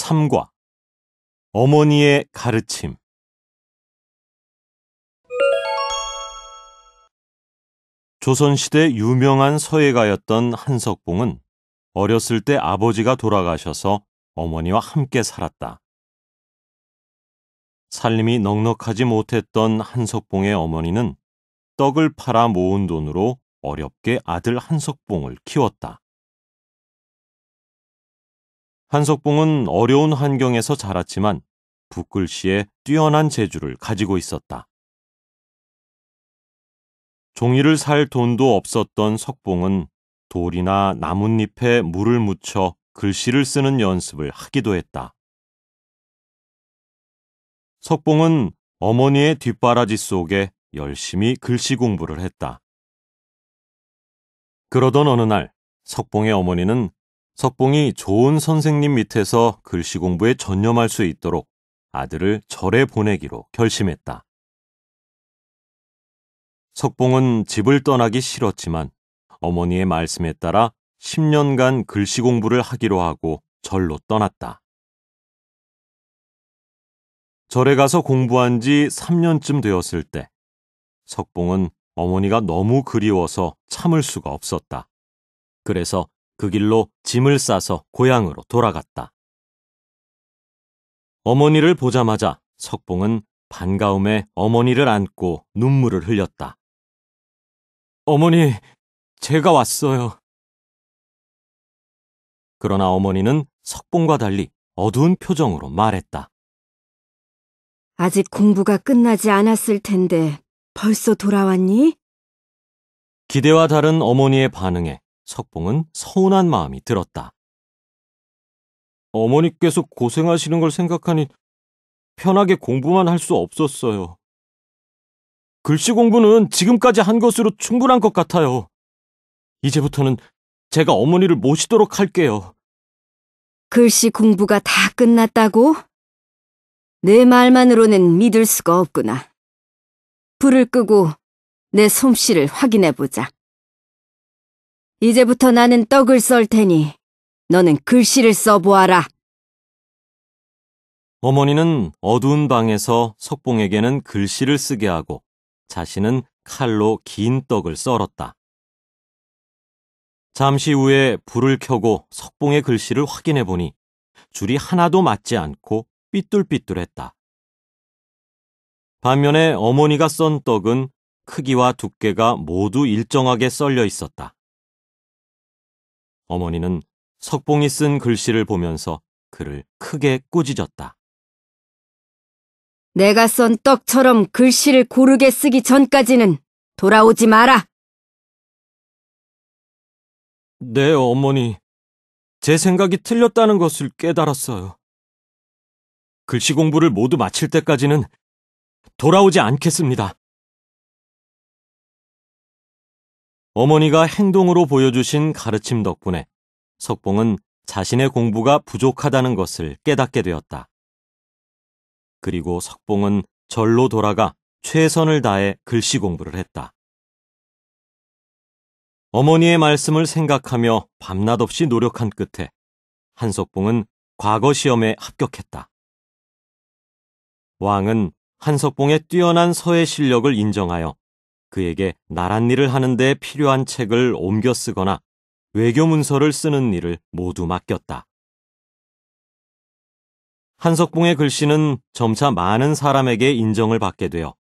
3과 어머니의 가르침. 조선시대 유명한 서예가였던 한석봉은 어렸을 때 아버지가 돌아가셔서 어머니와 함께 살았다. 살림이 넉넉하지 못했던 한석봉의 어머니는 떡을 팔아 모은 돈으로 어렵게 아들 한석봉을 키웠다. 한석봉은 어려운 환경에서 자랐지만 붓글씨에 뛰어난 재주를 가지고 있었다. 종이를 살 돈도 없었던 석봉은 돌이나 나뭇잎에 물을 묻혀 글씨를 쓰는 연습을 하기도 했다. 석봉은 어머니의 뒷바라지 속에 열심히 글씨 공부를 했다. 그러던 어느 날 석봉의 어머니는 석봉이 좋은 선생님 밑에서 글씨 공부에 전념할 수 있도록 아들을 절에 보내기로 결심했다. 석봉은 집을 떠나기 싫었지만 어머니의 말씀에 따라 10년간 글씨 공부를 하기로 하고 절로 떠났다. 절에 가서 공부한 지 3년쯤 되었을 때 석봉은 어머니가 너무 그리워서 참을 수가 없었다. 그래서 그 길로 짐을 싸서 고향으로 돌아갔다. 어머니를 보자마자 석봉은 반가움에 어머니를 안고 눈물을 흘렸다. 어머니, 제가 왔어요. 그러나 어머니는 석봉과 달리 어두운 표정으로 말했다. 아직 공부가 끝나지 않았을 텐데 벌써 돌아왔니? 기대와 다른 어머니의 반응에 석봉은 서운한 마음이 들었다. 어머니께서 고생하시는 걸 생각하니 편하게 공부만 할 수 없었어요. 글씨 공부는 지금까지 한 것으로 충분한 것 같아요. 이제부터는 제가 어머니를 모시도록 할게요. 글씨 공부가 다 끝났다고? 내 말만으로는 믿을 수가 없구나. 불을 끄고 내 솜씨를 확인해보자. 이제부터 나는 떡을 썰 테니 너는 글씨를 써보아라. 어머니는 어두운 방에서 석봉에게는 글씨를 쓰게 하고 자신은 칼로 긴 떡을 썰었다. 잠시 후에 불을 켜고 석봉의 글씨를 확인해 보니 줄이 하나도 맞지 않고 삐뚤삐뚤했다. 반면에 어머니가 썬 떡은 크기와 두께가 모두 일정하게 썰려 있었다. 어머니는 석봉이 쓴 글씨를 보면서 그를 크게 꾸짖었다. 내가 썬 떡처럼 글씨를 고르게 쓰기 전까지는 돌아오지 마라. 네, 어머니. 제 생각이 틀렸다는 것을 깨달았어요. 글씨 공부를 모두 마칠 때까지는 돌아오지 않겠습니다. 어머니가 행동으로 보여주신 가르침 덕분에 석봉은 자신의 공부가 부족하다는 것을 깨닫게 되었다. 그리고 석봉은 절로 돌아가 최선을 다해 글씨 공부를 했다. 어머니의 말씀을 생각하며 밤낮 없이 노력한 끝에 한석봉은 과거 시험에 합격했다. 왕은 한석봉의 뛰어난 서예 실력을 인정하여 그에게 나랏 일을 하는 데 필요한 책을 옮겨 쓰거나 외교 문서를 쓰는 일을 모두 맡겼다. 한석봉의 글씨는 점차 많은 사람에게 인정을 받게 되어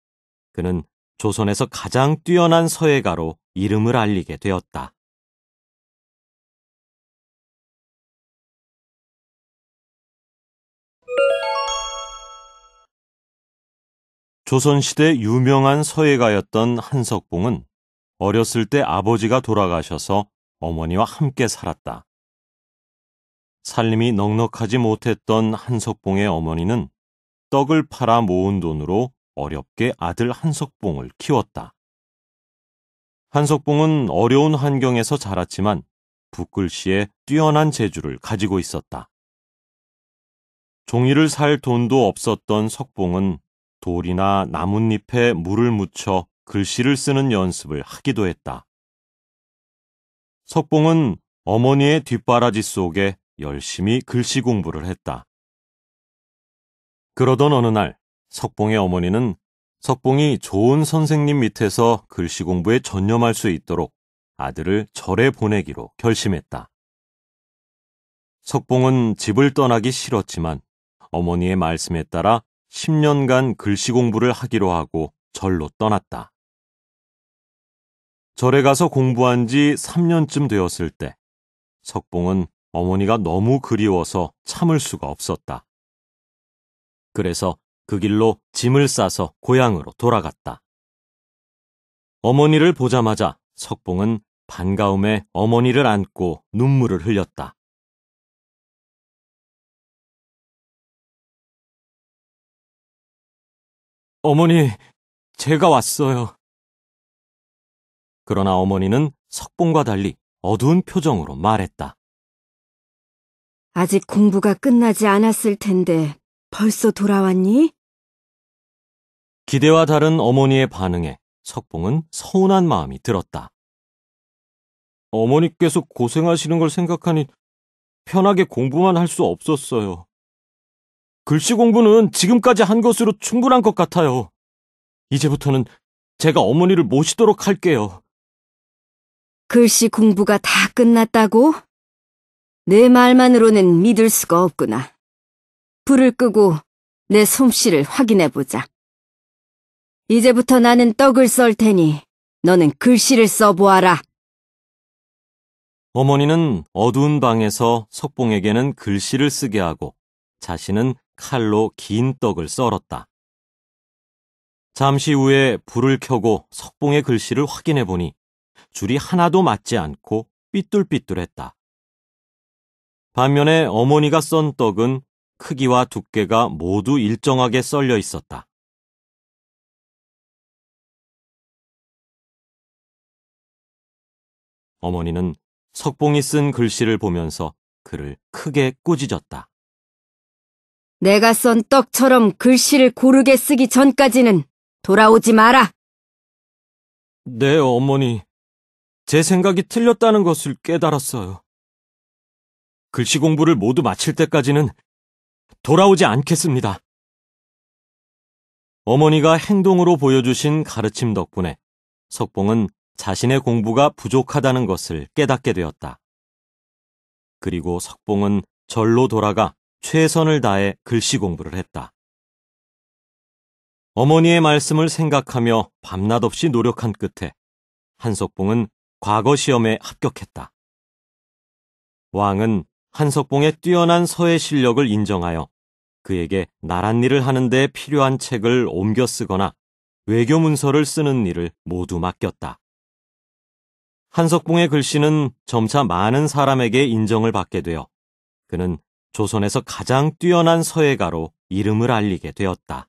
그는 조선에서 가장 뛰어난 서예가로 이름을 알리게 되었다. 조선시대 유명한 서예가였던 한석봉은 어렸을 때 아버지가 돌아가셔서 어머니와 함께 살았다. 살림이 넉넉하지 못했던 한석봉의 어머니는 떡을 팔아 모은 돈으로 어렵게 아들 한석봉을 키웠다. 한석봉은 어려운 환경에서 자랐지만 붓글씨에 뛰어난 재주를 가지고 있었다. 종이를 살 돈도 없었던 석봉은 돌이나 나뭇잎에 물을 묻혀 글씨를 쓰는 연습을 하기도 했다. 석봉은 어머니의 뒷바라지 속에 열심히 글씨 공부를 했다. 그러던 어느 날 석봉의 어머니는 석봉이 좋은 선생님 밑에서 글씨 공부에 전념할 수 있도록 아들을 절에 보내기로 결심했다. 석봉은 집을 떠나기 싫었지만 어머니의 말씀에 따라 10년간 글씨 공부를 하기로 하고 절로 떠났다. 절에 가서 공부한 지 3년쯤 되었을 때 석봉은 어머니가 너무 그리워서 참을 수가 없었다. 그래서 그 길로 짐을 싸서 고향으로 돌아갔다. 어머니를 보자마자 석봉은 반가움에 어머니를 안고 눈물을 흘렸다. 어머니, 제가 왔어요. 그러나 어머니는 석봉과 달리 어두운 표정으로 말했다. 아직 공부가 끝나지 않았을 텐데 벌써 돌아왔니? 기대와 다른 어머니의 반응에 석봉은 서운한 마음이 들었다. 어머니께서 고생하시는 걸 생각하니 편하게 공부만 할 수 없었어요. 글씨 공부는 지금까지 한 것으로 충분한 것 같아요. 이제부터는 제가 어머니를 모시도록 할게요. 글씨 공부가 다 끝났다고? 내 말만으로는 믿을 수가 없구나. 불을 끄고 내 솜씨를 확인해보자. 이제부터 나는 떡을 썰 테니 너는 글씨를 써보아라. 어머니는 어두운 방에서 석봉에게는 글씨를 쓰게 하고 자신은 칼로 긴 떡을 썰었다. 잠시 후에 불을 켜고 석봉의 글씨를 확인해 보니 줄이 하나도 맞지 않고 삐뚤삐뚤했다. 반면에 어머니가 썬 떡은 크기와 두께가 모두 일정하게 썰려 있었다. 어머니는 석봉이 쓴 글씨를 보면서 그를 크게 꾸짖었다. 내가 썬 떡처럼 글씨를 고르게 쓰기 전까지는 돌아오지 마라. 네, 어머니. 제 생각이 틀렸다는 것을 깨달았어요. 글씨 공부를 모두 마칠 때까지는 돌아오지 않겠습니다. 어머니가 행동으로 보여주신 가르침 덕분에 석봉은 자신의 공부가 부족하다는 것을 깨닫게 되었다. 그리고 석봉은 절로 돌아가 최선을 다해 글씨 공부를 했다. 어머니의 말씀을 생각하며 밤낮 없이 노력한 끝에 한석봉은 과거 시험에 합격했다. 왕은 한석봉의 뛰어난 서예 실력을 인정하여 그에게 나랏 일을 하는 데 필요한 책을 옮겨 쓰거나 외교 문서를 쓰는 일을 모두 맡겼다. 한석봉의 글씨는 점차 많은 사람에게 인정을 받게 되어 그는 조선에서 가장 뛰어난 서예가로 이름을 알리게 되었다.